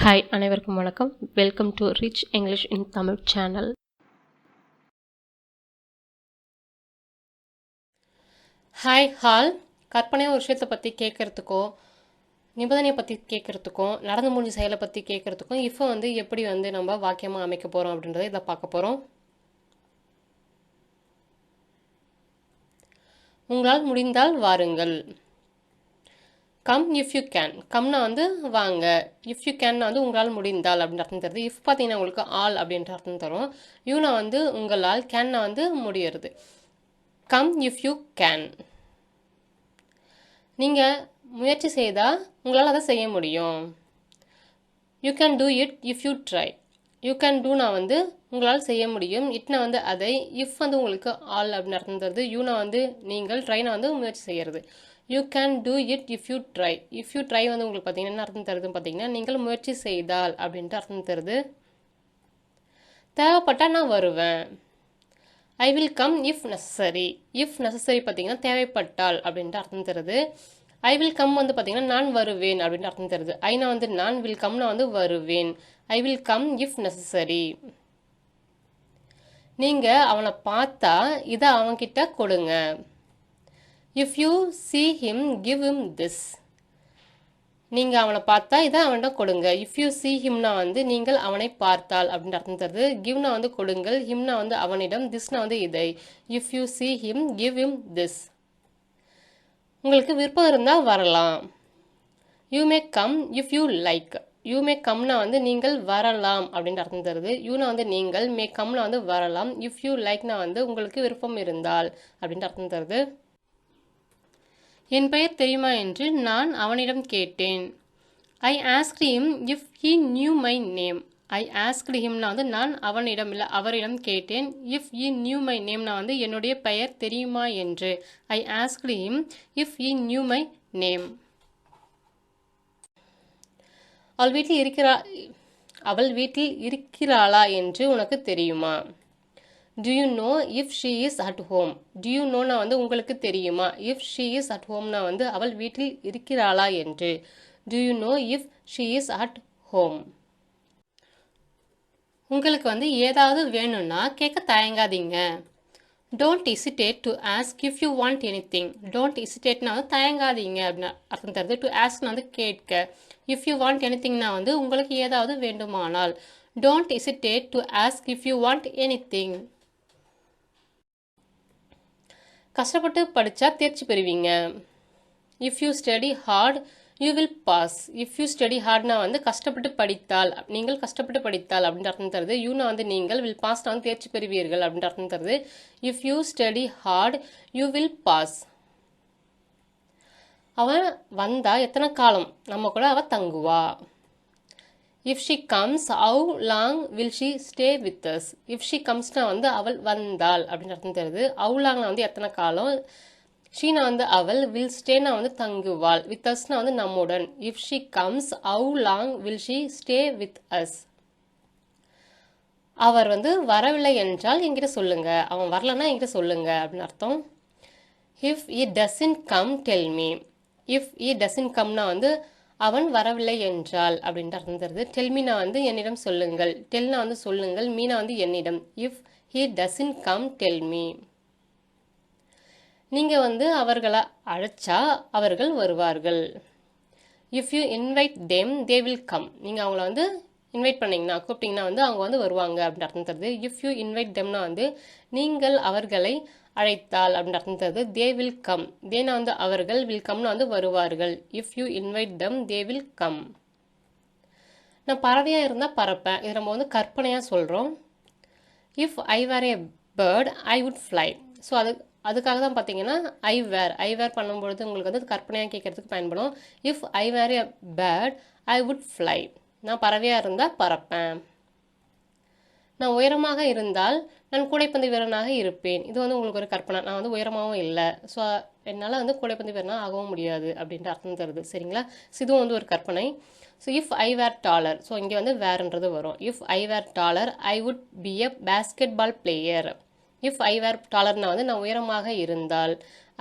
Hi அனைவருக்கும் வணக்கம். Welcome to rich English in Tamil channel. Hi hall. கற்பனையாக ஒரு விஷயத்தை பற்றி கேட்குறதுக்கோ நிபந்தனையை பற்றி கேட்குறதுக்கும் நடந்து முடிஞ்ச செயலை பற்றி கேட்குறதுக்கும் இப்போ எப்படி நம்ம வாக்கியமாக அமைக்க போகிறோம் அப்படின்றத இதை பார்க்க போகிறோம். உங்களால் முடிந்தால் வாருங்கள். Come if you can. கம்னா வாங்க. இஃப் யூ கேன்னா உங்களால் முடிந்தால் அப்படின்ற அர்த்தம் தருது. இஃப் பார்த்தீங்கன்னா உங்களுக்கு ஆல் அப்படின்ற அர்த்தம் தரும். யூனா உங்களால், கேன்னா முடியறது. Come if you can. நீங்கள் முயற்சி செய்தால் உங்களால் அதை செய்ய முடியும். You can do it if you try. You can டூனா உங்களால் செய்ய முடியும். இட்னா அதை. இஃப் உங்களுக்கு ஆல் அப்படின்னு அர்த்தம் தருது. யூனா நீங்கள், ட்ரைனா முயற்சி செய்கிறது. You can do it if you try. If you try உங்களுக்கு பார்த்தீங்கன்னா என்ன அர்த்தம் தருதுன்னு பார்த்தீங்கன்னா நீங்கள் முயற்சி செய்தால் அப்படின்ட்டு அர்த்தம் தருது. தேவைப்பட்டால் நான் வருவேன். I will come if necessary. If necessary பார்த்தீங்கன்னா தேவைப்பட்டால் அப்படின்ட்டு அர்த்தம் தருது. ஐ வில் கம் பார்த்தீங்கன்னா நான் வருவேன் அப்படின்ட்டு அர்த்தம் தருது. ஐனா நான், வில் கம்னா வருவேன். I will come if necessary. நீங்கள் அவனை பார்த்தா இதை அவன்கிட்ட கொடுங்க. If you see him give him this. நீங்கள் அவனை பார்த்தா இதை அவன்கிட்ட கொடுங்க. இஃப் யூ see himனா நீங்கள் அவனை பார்த்தால் அப்படின்னு அர்த்தம் தருது. கிவ்னா கொடுங்கள். ஹிம்னா அவனிடம். திஸ்னா இதை. If you see him give him this. உங்களுக்கு விருப்பம் இருந்தால் வரலாம். You may come if you like. You may கம்னா நீங்கள் வரலாம் அப்படின்னு அர்த்தம் தருது. யூனா நீங்கள், மே கம்னா வரலாம். இஃப் யூ லைக்னா உங்களுக்கு விருப்பம் இருந்தால் அப்படின்ட்டு அர்த்தம் தருது. என் பெயர் தெரியுமா என்று நான் அவனிடம் கேட்டேன். I asked him if he knew my name. I asked ஹிம்னா நான் அவனிடம் இல்லை அவரிடம் கேட்டேன். இஃப் ஹீ நியூ மை நேம்னா என்னுடைய பெயர் தெரியுமா என்று. I asked him if he knew my name. அவள் வீட்டில் இருக்கிறாளா என்று உனக்கு தெரியுமா? Do you know if she is at home? Do you knowனா உங்களுக்கு தெரியுமா? If she is at homeனா அவள் வீட்டில் இருக்கிறாளா என்று. Do you know if she is at home? உங்களுக்கு ஏதாவது வேணும்னா கேட்க தயங்காதீங்க. Don't hesitate to ask if you want anything. Don't hesitateனா தயங்காதீங்க அப்படின்னு அர்த்தம் தருது. To askனா கேட்க. If you want anythingனா உங்களுக்கு ஏதாவது வேண்டுமானால். Don't hesitate to ask if you want anything. கஷ்டப்பட்டு படித்தா தேர்ச்சி பெறுவீங்க. If you study hard you will pass. If you study ஹார்ட்னா கஷ்டப்பட்டு படித்தால், நீங்கள் கஷ்டப்பட்டு படித்தால் அப்படின்ற அர்த்தம் தருது. யூனா நீங்கள், வில் பாஸ்னா தேர்ச்சி பெறுவீர்கள் அப்படின்ற அர்த்தம் தருது. If you study hard you will pass. அவன் வந்தா எத்தனை காலம் நம்ம கூட அவள் தங்குவா. If she comes how long will she stay with us. If she கம்ஸ்னா அவள் வந்தாள் அப்படின்னு அர்த்தம் தருது. ஹவு லாங்னா எத்தனை காலம். ஷீனா அவள், வில் ஸ்டேனா தங்குவாள். வித் அஸ்னா நம்முடன். If she comes how long will she stay with us. அவர் வரவில்லை என்றால் என்கிட்ட சொல்லுங்க. அவன் வரலன்னா என்கிட்ட சொல்லுங்க அப்படின்னு அர்த்தம். If he doesn't come tell me. If he doesn't கம்னா அவன் வரவில்லை என்றால் அப்படின்ட்டு அர்த்தம் தருது. டெல்மினா என்னிடம் சொல்லுங்கள். டெல்னா சொல்லுங்கள். மீனா என்னிடம். If he doesn't come tell me. நீங்கள் அவர்களை அழைச்சா அவர்கள் வருவார்கள். If you invite them they will come. நீங்கள் அவங்கள இன்வைட் பண்ணிங்கன்னா, கூப்பிட்டிங்கன்னா அவங்க வருவாங்க அப்படின்னு அர்த்தம் தருது. இஃப் யூ இன்வைட் தெம்னா நீங்கள் அவர்களை அழைத்தால் அப்படின்னு அர்த்தம் தருது. தே வில் கம். தேனா அவர்கள், வில் கம்னா வருவார்கள். If you invite them they will come. நான் பறவையாக இருந்தால் பறப்பேன். இது நம்ம கற்பனையாக சொல்கிறோம். If I were a bird I would fly. So அதுக்காக தான் பார்த்தீங்கன்னா ஐ வேர் பண்ணும்பொழுது உங்களுக்கு கற்பனையாக கேட்கறதுக்கு பயன்படும். If I were a bird I would fly. நான் பறவையாக இருந்தால் பறப்பேன். நான் உயரமாக இருந்தால் நான் கூடைப்பந்து வீரனாக இருப்பேன். இது உங்களுக்கு ஒரு கற்பனை. நான் உயரமாகவும் இல்லை, ஸோ என்னால் கூடைப்பந்து வீரனாக ஆகவும் முடியாது அப்படின்ட்டு அர்த்தம் தருது. சரிங்களா? ஸோ இதுவும் ஒரு கற்பனை. So if I were taller, so இங்கே வேர்ன்றது வரும். If I were taller I would be a basketball player. If I were டாலர்னா நான் உயரமாக இருந்தால்,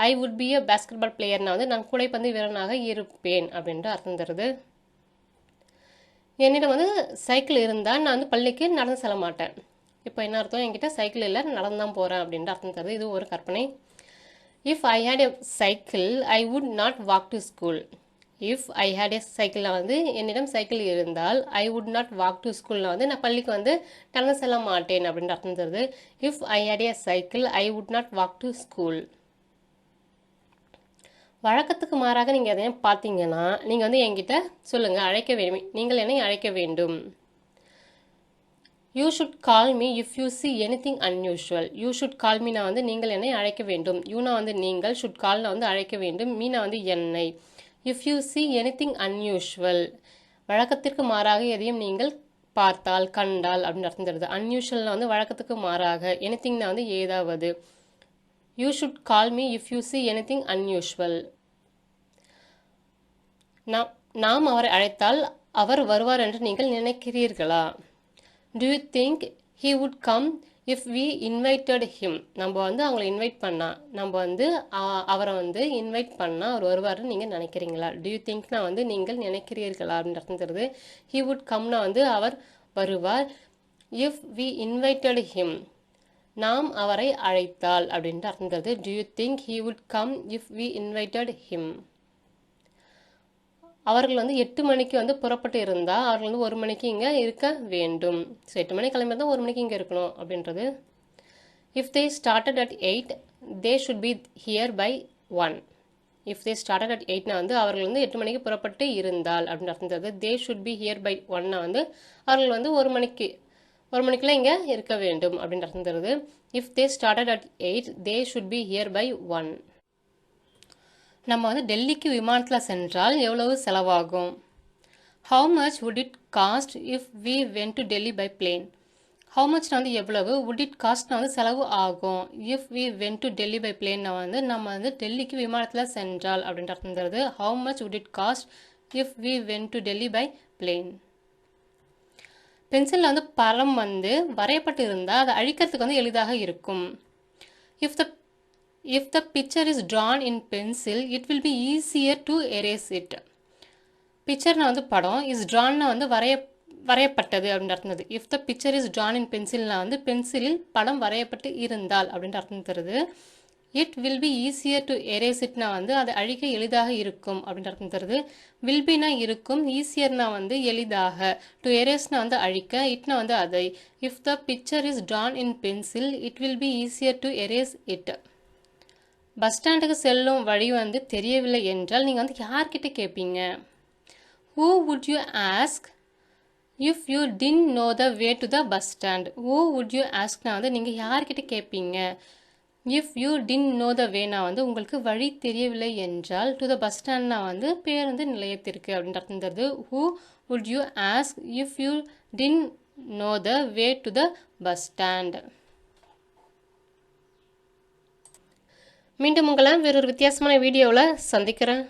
I would be a basketball பிளேயர்னா நான் கூடைப்பந்து வீரனாக இருப்பேன் அப்படின்ட்டு அர்த்தம் தருது. என்னிடம் வந்து சைக்கிள் இருந்தால் நான் வந்து பள்ளிக்கு நடந்து செல்ல மாட்டேன். இப்போ என்ன அர்த்தம்? என்கிட்ட சைக்கிள் இல்லை, நடந்து தான் போகிறேன் அப்படின்ற அர்த்தம் தருது. இது ஒரு கற்பனை. If I had a cycle I would not walk to school. If I had a cycle வந்து என்னிடம் சைக்கிள் இருந்தால் I would not walk to ஸ்கூல்னா வந்து நான் பள்ளிக்கு வந்து நடந்து செல்ல மாட்டேன் அப்படின்ற அர்த்தம் தருது. If I had a cycle I would not walk to school. வழக்கத்துக்கு மாறாக நீங்கள் எதையும் பார்த்தீங்கன்னா நீங்கள் வந்து என்கிட்ட சொல்லுங்கள், அழைக்க வேண்டும், நீங்கள் என்னை அழைக்க வேண்டும். You should call me if you see anything unusual. You should கால் மீனா வந்து நீங்கள் என்னை அழைக்க வேண்டும். யூனா வந்து நீங்கள், ஷுட் கால்னா வந்து அழைக்க வேண்டும், மீனா வந்து என்னை. If you see anything unusual, வழக்கத்திற்கு மாறாக எதையும் நீங்கள் பார்த்தால், கண்டால் அப்படின்னு அர்த்தம் தருது. அன்யூஷுவல்னா வந்து வழக்கத்துக்கு மாறாக, எனிதிங்னா வந்து ஏதாவது. You should call me if you see anything unusual. நாம் அவரை அழைத்தால் அவர் வருவார் என்று நீங்கள் நினைக்கிறீர்களா? Do you think he would come if we invited him? நம்ம வந்து அவங்களை இன்வைட் பண்ணால், நம்ம வந்து அவரை வந்து இன்வைட் பண்ணால் அவர் வருவார்னு நீங்கள் நினைக்கிறீங்களா? Do you thinkனா வந்து நீங்கள் நினைக்கிறீர்களா அப்படின்னு அர்த்தம் தருது. He would comeனா வந்து அவர் வருவார். If we invited him, நாம் அவரை அழைத்தால் அப்படின்ட்டு அர்த்தம் தருது. Do you think he would come if we invited him? அவர்கள் வந்து 8 மணிக்கு வந்து புறப்பட்டு இருந்தால் அவர்கள் வந்து 1 மணிக்கு இங்கே இருக்க வேண்டும். ஸோ 8 மணிக்கு கிளம்பி இருந்தால் 1 மணிக்கு இங்கே இருக்கணும் அப்படின்றது. If they started at 8 they should be here by 1. If they started at 8னா வந்து அவர்கள் வந்து 8 மணிக்கு புறப்பட்டு இருந்தால் அப்படின்னு அர்த்தம் தருது. They should be here by 1னா வந்து அவர்கள் வந்து 1 மணிக்குள்ள இங்கே இருக்க வேண்டும் அப்படின்னு அர்த்தம் தருது. If they started at 8 they should be here by 1. நம்ம வந்து டெல்லிக்கு விமானத்தில் சென்றால் எவ்வளவு செலவாகும்? How much would it cost if we went to Delhi by plane. How மச்னா வந்து எவ்வளவு, வுட் இட் காஸ்ட்னா வந்து செலவு ஆகும், if we went to Delhi by பிளேன்னா வந்து நம்ம வந்து டெல்லிக்கு விமானத்தில் சென்றால் அப்படின்ற அர்த்தம் தருது. How much would it cost if we went to Delhi by plane. பென்சிலில் வந்து படம் வந்து வரையப்பட்டு இருந்தால் அதை அழிக்கிறதுக்கு வந்து எளிதாக இருக்கும். If the picture is drawn in pencil, it will be easier to erase it. பிக்சர்னா வந்து படம், இஸ் ட்ரான்னா வந்து வரையப்பட்டது அப்படின்னு அர்த்தம் தருது. If the picture is drawn in பென்சில்னா வந்து பென்சிலில் படம் வரையப்பட்டு இருந்தால் அப்படின்ற அர்த்தம் தருது. It will be easier to erase இட்னா வந்து அதை அழிக்க எளிதாக இருக்கும் அப்படின்ற அர்த்தம் தருது. வில் பினா இருக்கும், ஈஸியர்னா வந்து எளிதாக, டு எரேஸ்னா வந்து அழிக்க, இட்னா வந்து அதை. If the picture is drawn in pencil it will be easier to erase it. Bus ஸ்டாண்டுக்கு செல்லும் வழி வந்து தெரியவில்லை என்றால் நீங்கள் வந்து யார்கிட்ட கேட்பீங்க? Who would you ask if you didn't know the way to the bus stand? Who would you askனா வந்து நீங்கள் யார்கிட்ட கேட்பீங்க? If you didn't know the wayனா வந்து உங்களுக்கு வழி தெரியவில்லை என்றால், to the bus standனா வந்து பேருந்து நிலையத்திற்கு அப்படின்ற அர்த்தம் தருது. Who would you ask if you didn't know the way to the bus stand? மீண்டும் உங்களை வேறொரு வித்தியாசமான வீடியோவில் சந்திக்கிறேன்.